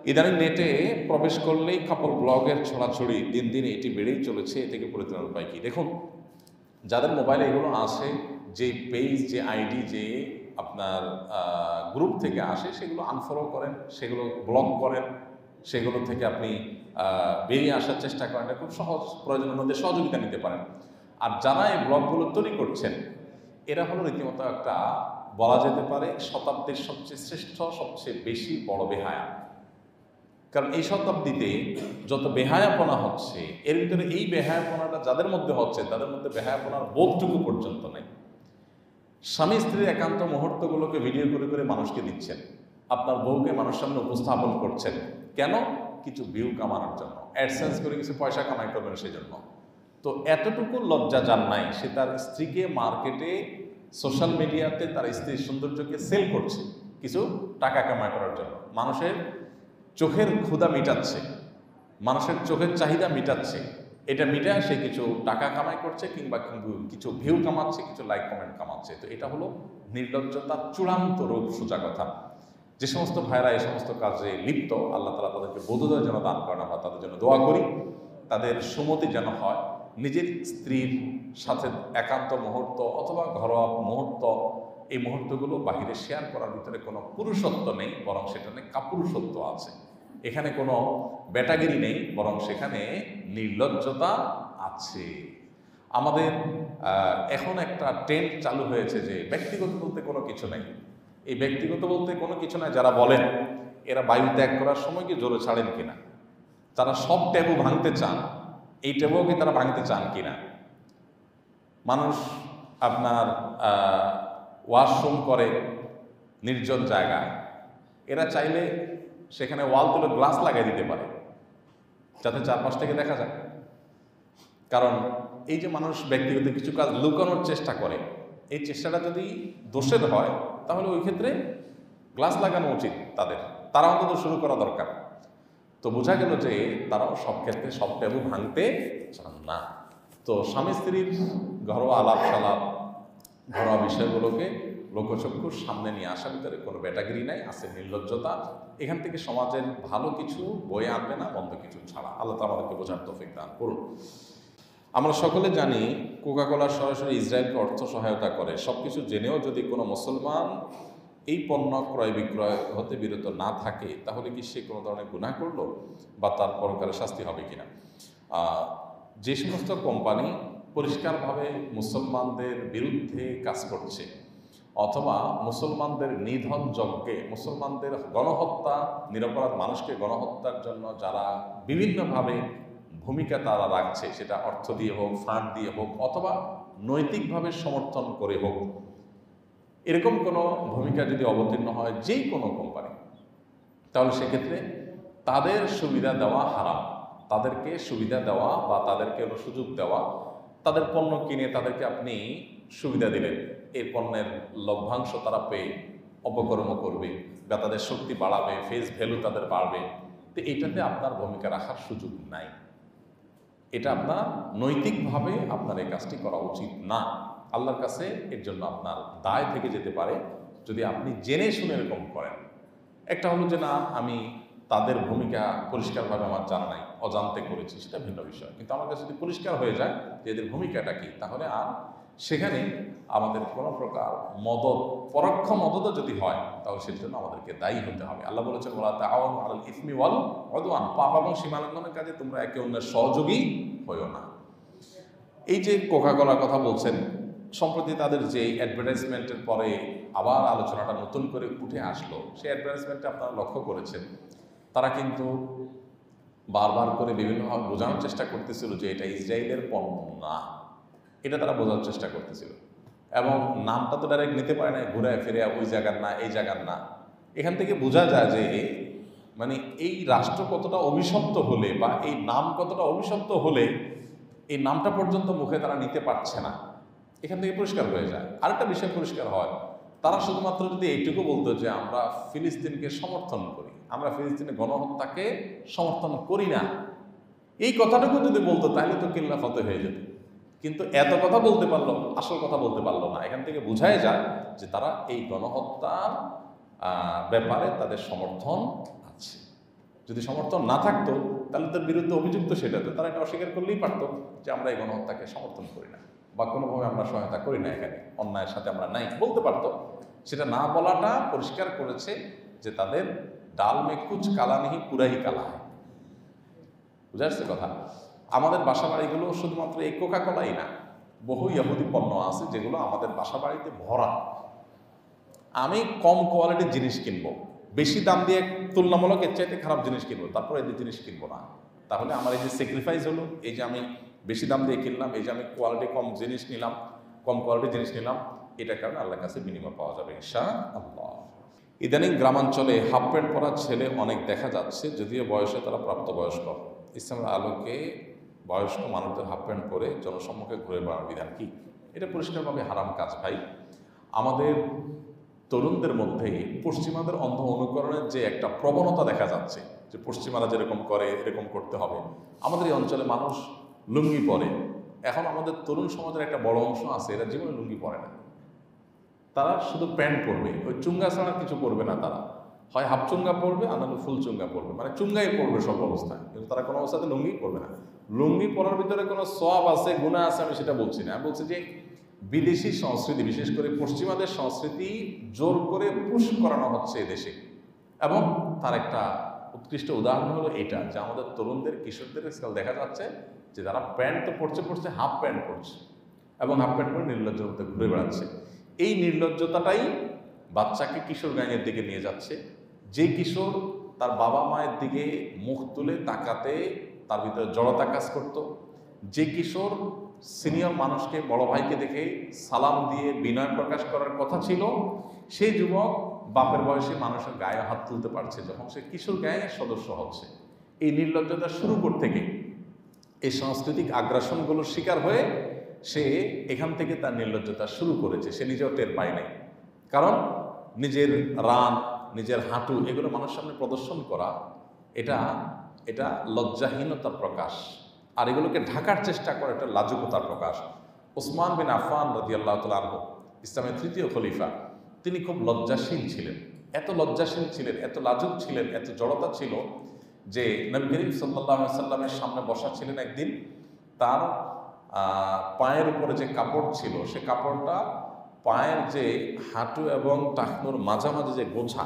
ইদানিং নেটে প্রবেশ করলেই কাপড় ব্লগের ছড়াছড়ি দিন দিন এটি বেড়েই চলেছে। এ থেকে পরিত্রাণ উপায় কি? দেখুন, যাদের মোবাইলে এগুলো আসে, যে পেজ, যে আইডি, যে আপনার গ্রুপ থেকে আসে, সেগুলো আনফলো করেন, সেগুলো ব্লক করেন, সেগুলো থেকে আপনি বেরিয়ে আসার চেষ্টা করেন। এটা খুব সহজ, প্রয়োজনের মধ্যে সহযোগিতা নিতে পারেন। আর যারা এই ব্লগগুলো তৈরি করছেন, এরা হলো রীতিমতো একটা, বলা যেতে পারে, শতাব্দীর সবচেয়ে শ্রেষ্ঠ, সবচেয়ে বেশি বড় বেহায়া। কারণ এই শতাব্দীতে যত বেহায়াপনা হচ্ছে, এর ভিতরে এই বেহায়াপনাটা যাদের মধ্যে হচ্ছে, তাদের মধ্যে বেহায়াপনার বোধটুকু পর্যন্ত নেই। স্বামী স্ত্রীর একান্ত মুহূর্তগুলোকে ভিডিও করে করে মানুষকে দিচ্ছেন, আপনার বউকে মানুষ সামনে উপস্থাপন করছেন। কেন? কিছু ভিউ কামানোর জন্য, অ্যাডসেন্স করে কিছু পয়সা কামাই করবেন সেই জন্য। তো এতটুকু লজ্জা যার নাই, সে তার স্ত্রীকে মার্কেটে, সোশ্যাল মিডিয়াতে তার স্ত্রীর সৌন্দর্যকে সেল করছে কিছু টাকা কামাই করার জন্য। মানুষের চোখের ক্ষুধা মিটাচ্ছে, মানুষের চোখের চাহিদা মিটাচ্ছে। এটা মিটায় সে কিছু টাকা কামাই করছে, কিংবা কিছু ভিউ কামাচ্ছে, কিছু লাইক কমেন্ট কামাচ্ছে। তো এটা হলো নির্লজ্জতার চূড়ান্ত রূপ, সোজা কথা। যে সমস্ত ভাইরা এই সমস্ত কাজে লিপ্ত, আল্লাহ তাআলা তাদেরকে বোধোদয় যেন দান করেন। আমরা তাদের জন্য দোয়া করি, তাদের সুমতি যেন হয়। নিজের স্ত্রীর সাথে একান্ত মুহূর্ত অথবা ঘরোয়া মুহূর্ত, এই মুহূর্তগুলো বাহিরে শেয়ার করার ভিতরে কোনো পুরুষত্ব নেই, বরং সেখানে কাপুরুষত্ব আছে। এখানে কোনো ব্যাটাগিরি নেই, বরং সেখানে নির্লজ্জতা আছে। আমাদের এখন একটা ট্রেন্ড চালু হয়েছে যে ব্যক্তিগত বলতে কোনো কিছু নেই। এই ব্যক্তিগত বলতে কোনো কিছু নাই যারা বলেন, এরা বায়ু ত্যাগ করার সময় কি জোরে ছাড়েন কিনা, তারা সব ট্যাবু ভাঙতে চান, এই ট্যাবুও কি তারা ভাঙতে চান কিনা। মানুষ আপনার ওয়াশরুম করে নির্জন জায়গায়, এরা চাইলে সেখানে ওয়াল তুলে গ্লাস লাগিয়ে দিতে পারে, যাতে চারপাশ থেকে দেখা যায়। কারণ এই যে মানুষ ব্যক্তিগত কিছু কাজ লুকানোর চেষ্টা করে, এই চেষ্টাটা যদি দোষের হয়, তাহলে ওই ক্ষেত্রে গ্লাস লাগানো উচিত তাদের, তারা অন্তত শুরু করা দরকার। তো বোঝা গেল যে তারাও সব ক্ষেত্রে সব ট্যাবু ভাঙতে চান না। তো স্বামী স্ত্রীর ঘরোয়া আলাপ সালাপ, ঘরোয়া বিষয়গুলোকে লোকচক্ষুর সামনে নিয়ে আসার ভিতরে কোনো ব্যাটাগিরি নাই, আছে নির্লজ্জতা। এখান থেকে সমাজের ভালো কিছু বয়ে আনবে না, মন্দ কিছু ছাড়া। আল্লাহ তাআলা আমাদেরকে বোঝার তৌফিক দান করুন। আমরা সকলে জানি, কোকা-কোলা সরাসরি ইসরায়েলকে অর্থ সহায়তা করে। সব কিছু জেনেও যদি কোনো মুসলমান এই পণ্য ক্রয় বিক্রয় হতে বিরত না থাকে, তাহলে কি সে কোনো ধরনের গুনাহ করলো, বা তার পরকালে শাস্তি হবে কিনা? যে সমস্ত কোম্পানি পরিষ্কারভাবে মুসলমানদের বিরুদ্ধে কাজ করছে, অথবা মুসলমানদের নিধন যজ্ঞে, মুসলমানদের গণহত্যা, নিরপরাধ মানুষকে গণহত্যার জন্য যারা বিভিন্নভাবে ভূমিকা তারা রাখছে, সেটা অর্থ দিয়ে হোক, ফান্ড দিয়ে হোক, অথবা নৈতিকভাবে সমর্থন করে হোক, এরকম কোনো ভূমিকা যদি অবতীর্ণ হয় যেই কোনো কোম্পানি, তাহলে সেক্ষেত্রে তাদের সুবিধা দেওয়া হারাম। তাদেরকে সুবিধা দেওয়া বা তাদেরকে সুযোগ দেওয়া, তাদের পণ্য কিনে তাদেরকে আপনি সুবিধা দিলেন, এই পণ্যের লভ্যাংশ তারা পেয়ে অপকর্ম করবে বা তাদের শক্তি বাড়াবে, ফেস ভ্যালু তাদের বাড়বে। তো এইটাতে আপনার ভূমিকা রাখার সুযোগ নাই। এটা আপনার নৈতিকভাবে আপনার এই কাজটি করা উচিত না। আল্লাহর কাছে এর জন্য আপনার দায় থেকে যেতে পারে যদি আপনি জেনে শুনে এরকম করেন। একটা হলো যে না, আমি তাদের ভূমিকা পরিষ্কারভাবে আমার জানা নাই, অজান্তে করেছি, সেটা ভিন্ন বিষয়। কিন্তু আমার কাছে যদি পরিষ্কার হয়ে যায় যে এদের ভূমিকাটা কি, তাহলে আর সেখানে আমাদের কোনো প্রকার মদদ, পরোক্ষ মদতও যদি হয়, তাহলে সেটার জন্য আমাদেরকে দায়ী হতে হবে। আল্লাহ বলেছেন, ওয়ালা তাআওয়ানু আলাল ইসমি ওয়াল উদওয়ান, পাপ এবং সীমালঙ্ঘনের কাজে তোমরা একে অন্যের সহযোগী হইও না। এই যে কোকা-কোলার কথা বলছেন, সম্প্রতি তাদের যে অ্যাডভার্টাইজমেন্টের পরে আবার আলোচনাটা নতুন করে উঠে আসলো, সেই অ্যাডভার্টাইজমেন্টে আপনারা লক্ষ্য করেছেন, তারা কিন্তু বারবার করে বিভিন্নভাবে বোঝানোর চেষ্টা করতেছিল যে এটা ইসরায়েলের পণ্য না, এটা তারা বোঝার চেষ্টা করতেছিল। এবং নামটা তো ডাইরেক্ট নিতে পারে না, ঘুরে ফিরে ওই জায়গার না, এই জায়গার না। এখান থেকে বোঝা যায় যে মানে এই রাষ্ট্র কতটা অভিশপ্ত হলে, বা এই নাম কতটা অভিশপ্ত হলে এই নামটা পর্যন্ত মুখে তারা নিতে পারছে না। এখান থেকে পরিষ্কার হয়ে যায়। আরেকটা বিষয় পরিষ্কার হয়, তারা শুধুমাত্র যদি এইটুকু বলতো যে আমরা ফিলিস্তিনকে সমর্থন করি, আমরা ফিলিস্তিনের গণহত্যাকে সমর্থন করি না, এই কথাটুকু যদি বলতো, তাহলে তো কিল্লা ফতে হয়ে যেত। কিন্তু এত কথা বলতে পারলো, আসল কথা বলতে পারলো না। এখান থেকে বোঝাই যায় যে তারা এই গণহত্যার ব্যাপারে তাদের সমর্থন আছে। যদি সমর্থন না থাকতো তাহলে তার বিরুদ্ধে অভিযুক্ত সেটা তো তারা এটা অস্বীকার করলেই পারতো যে আমরা এই গণহত্যাকে সমর্থন করি না বা কোনোভাবে আমরা সহায়তা করি না, এখানে অন্যায়ের সাথে আমরা নাই, বলতে পারতো। সেটা না বলাটা পরিষ্কার করেছে যে তাদের ডাল মে কুচ কালা নেই পুরাই কালা হয়। বুঝা যাচ্ছে কথা? আমাদের বাসা বাড়িগুলো শুধুমাত্র এই কোকা কোলাই না, বহু ইহুদি পণ্য আছে যেগুলো আমাদের বাসা বাড়িতে ভরা। আমি কম কোয়ালিটির জিনিস কিনবো, বেশি দাম দিয়ে তুলনামূলক এর চাইতে খারাপ জিনিস কিনবো, তারপর এই জিনিস কিনবো না। তাহলে আমার এই যে স্যাক্রিফাইস হলো, এই যে আমি বেশি দাম দিয়ে কিনলাম, এই যে আমি কোয়ালিটি কম জিনিস নিলাম, কম কোয়ালিটির জিনিস নিলাম, এটার কারণে আল্লাহর কাছে বিনিময় পাওয়া যাবে ইনশাআল্লাহ। ইদানিং গ্রামাঞ্চলে হাফ প্যান্ট পরা ছেলে অনেক দেখা যাচ্ছে, যদিও বয়সে তারা প্রাপ্তবয়স্ক। ইসলামের আলোকে বয়স্ক মানুষদের হাফ প্যান্ট পরে জনসম্মুখে ঘুরে বেড়ানোর বিধান কি? এটা পরিষ্কারভাবে হারাম কাজ ভাই। আমাদের তরুণদের মধ্যে পশ্চিমাদের অন্ধ অনুকরণের যে একটা প্রবণতা দেখা যাচ্ছে, যে পশ্চিমারা যেরকম করে এরকম করতে হবে। আমাদের এই অঞ্চলে মানুষ লুঙ্গি পরে, এখন আমাদের তরুণ সমাজের একটা বড় অংশ আছে এরা জীবনে লুঙ্গি পরে না, তারা শুধু প্যান্ট পরবে, ওই চুঙ্গা ছাড়া কিছু পরবে না। তারা হয় হাফ চুঙ্গা পরবে আর নাহলে ফুল চুঙ্গা পরবে, মানে চুঙ্গাই পরবে সব অবস্থায়, কিন্তু তারা কোনো অবস্থাতে লুঙ্গি পরবে না। লুঙ্গি পরার ভিতরে কোনো সওয়াব আছে গুনাহ আছে আমি সেটা বলছি না, আমি বলছি যে বিদেশি সংস্কৃতি, বিশেষ করে পশ্চিমাদের সংস্কৃতি জোর করে পুশ করানো হচ্ছে এদেশে। এবং তার একটা উৎকৃষ্ট উদাহরণ হলো এটা, যে আমাদের তরুণদের কিশোরদের আজকাল দেখা যাচ্ছে যে তারা প্যান্ট তো পরছে হাফ প্যান্ট পরছে, এবং হাফ প্যান্ট পরে নির্লজ্জের মধ্যে ঘুরে বেড়াচ্ছে। এই নির্লজ্জতাটাই বাচ্চাকে কিশোর গাঙের দিকে নিয়ে যাচ্ছে। যে কিশোর তার বাবা মায়ের দিকে মুখ তুলে তাকাতে তার ভিতরে জড়তা কাজ করত, যে কিশোর সিনিয়র মানুষকে, বড় ভাইকে দেখে সালাম দিয়ে বিনয় প্রকাশ করার কথা ছিল, সেই যুবক বাপের বয়সে মানুষের গায়ে হাত তুলতে পারছে যখন সে কিশোর গায়ের সদস্য হচ্ছে। এই নির্লজ্জতা শুরু করতে গিয়ে এই সাংস্কৃতিক আগ্রাসনগুলোর শিকার হয়ে সে এখান থেকে তার নির্লজ্জতা শুরু করেছে, সে নিজেও টের পায় নাই। কারণ নিজের রান, নিজের হাঁটু এগুলো মানুষের সামনে প্রদর্শন করা এটা লজ্জাহীনতার প্রকাশ, আর এগুলোকে ঢাকার চেষ্টা করা এটা লাজুকতার প্রকাশ। ওসমান বিন আফফান রাদিয়াল্লাহু তাআলা আনহু, ইসলামের তৃতীয় খলিফা, তিনি খুব লজ্জাশীল ছিলেন, এত লজ্জাশীল ছিলেন, এত লাজুক ছিলেন, এত জড়তা ছিল যে নবী করিম সাল্লাল্লাহু আলাইহি সাল্লামের সামনে বসা ছিলেন একদিন, তার পায়ের উপরে যে কাপড় ছিল সে কাপড়টা পায়ের যে হাঁটু এবং টাকনুর মাঝামাঝি যে গোছা,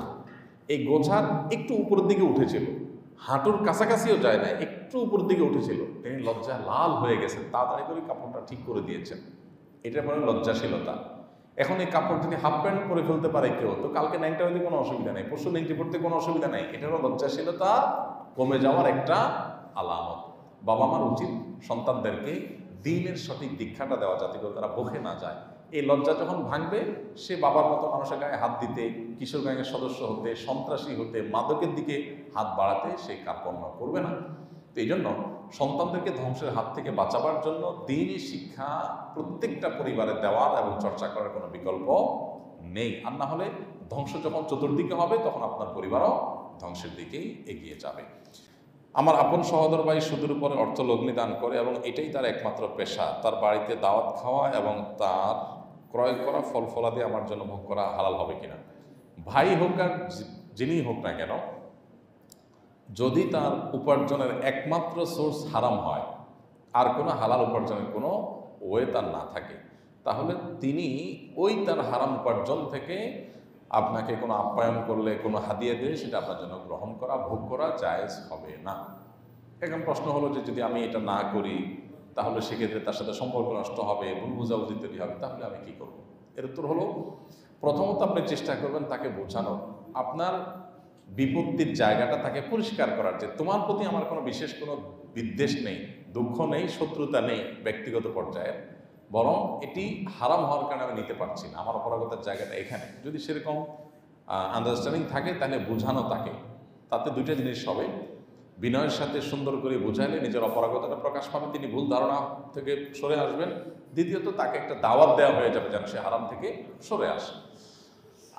এই গোছার একটু উপরের দিকে উঠেছিল, হাঁটুর কাছাকাছিও যায় না, একটু উপরের দিকে উঠেছিল। তিনি লজ্জায় লাল হয়ে গেছেন, তাড়াতাড়ি করে কাপড়টা ঠিক করে দিয়েছেন। এটা বলে লজ্জাশীলতা। এখন এই কাপড় যদি হাফ প্যান্ট পরে ফেলতে পারে কেউ, তো কালকে ন্যাংটা হইতে কোনো অসুবিধা নেই, পরশু ন্যাংটি পড়তে কোনো অসুবিধা নেই। এটারও লজ্জাশীলতা কমে যাওয়ার একটা আলামত। বাবা মার উচিত সন্তানদেরকে দ্বীনের সঠিক দীক্ষাটা দেওয়া, যাতে করে তারা বকে না যায়। এই লজ্জা যখন ভাঙবে, সে বাবার মতো মানুষের গায়ে হাত দিতে, কিশোর গ্যাংয়ের সদস্য হতে, সন্ত্রাসী হতে, মাদকের দিকে হাত বাড়াতে সে কার্পণ্য করবে না। তো এই জন্য সন্তানদেরকে ধ্বংসের হাত থেকে বাঁচাবার জন্য দ্বীনি শিক্ষা প্রত্যেকটা পরিবারে দেওয়ার এবং চর্চা করার কোনো বিকল্প নেই। আর না হলে ধ্বংস যখন চতুর্দিকে হবে, তখন আপনার পরিবারও ধ্বংসের দিকেই এগিয়ে যাবে। আমার আপন সহোদর ভাই সুদের উপরে অর্থ লগ্নি দান করে এবং এটাই তার একমাত্র পেশা। তার বাড়িতে দাওয়াত খাওয়া এবং তার ক্রয় করা ফল ফলাদি আমার জন্য ভোগ করা হালাল হবে কিনা? ভাই হোক আর যিনি হোক না কেন, যদি তার উপার্জনের একমাত্র সোর্স হারাম হয়, আর কোনো হালাল উপার্জনের কোনো ওয়ে তার না থাকে, তাহলে তিনি ওই তার হারাম উপার্জন থেকে আপনাকে কোনো আপ্যায়ন করলে, কোনো হাদিয়া দিলে সেটা আপনার জন্য গ্রহণ করা, ভোগ করা জায়েজ হবে না। এখন প্রশ্ন হলো যে যদি আমি এটা না করি তাহলে সেক্ষেত্রে তার সাথে সম্পর্ক নষ্ট হবে, ভুল বুঝাবুঝি তৈরি হবে, তাহলে আমি কি করব? এর উত্তর হলো, প্রথমত আপনি চেষ্টা করবেন তাকে বোঝানোর, আপনার বিপত্তির জায়গাটা তাকে পরিষ্কার করার, যে তোমার প্রতি আমার কোনো বিশেষ কোনো বিদ্বেষ নেই, দুঃখ নেই, শত্রুতা নেই ব্যক্তিগত পর্যায়ে, বরং এটি হারাম হওয়ার কারণে আমি নিতে পারছি না, আমার অপরাগতার জায়গাটা এখানে। যদি সেরকম আন্ডারস্ট্যান্ডিং থাকে তাহলে বোঝানো তাকে, তাতে দুইটা জিনিস হবে। বিনয়ের সাথে সুন্দর করে বোঝাইলে নিজের অপরাগতাটা প্রকাশ পাবে, তিনি ভুল ধারণা থেকে সরে আসবেন। দ্বিতীয়ত তাকে একটা দাওয়াত দেওয়া হয়ে যাবে যেন সে হারাম থেকে সরে আসে।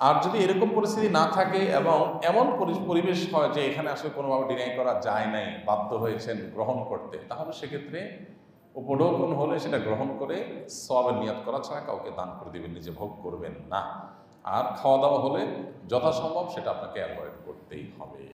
আর যদি এরকম পরিস্থিতি না থাকে এবং এমন পরিবেশ হয় যে এখানে আসলে কোনোভাবে ডিনাই করা যায় নাই, বাধ্য হয়েছেন গ্রহণ করতে, তাহলে সেক্ষেত্রে উপঢৌকন হলে সেটা গ্রহণ করে সওয়াবের নিয়ত করা ছাড়া কাউকে দান করে দিবেন, নিজে ভোগ করবেন না। আর খাওয়া দাওয়া হলে যথাসম্ভব সেটা আপনাকে অ্যাভয়েড করতেই হবে।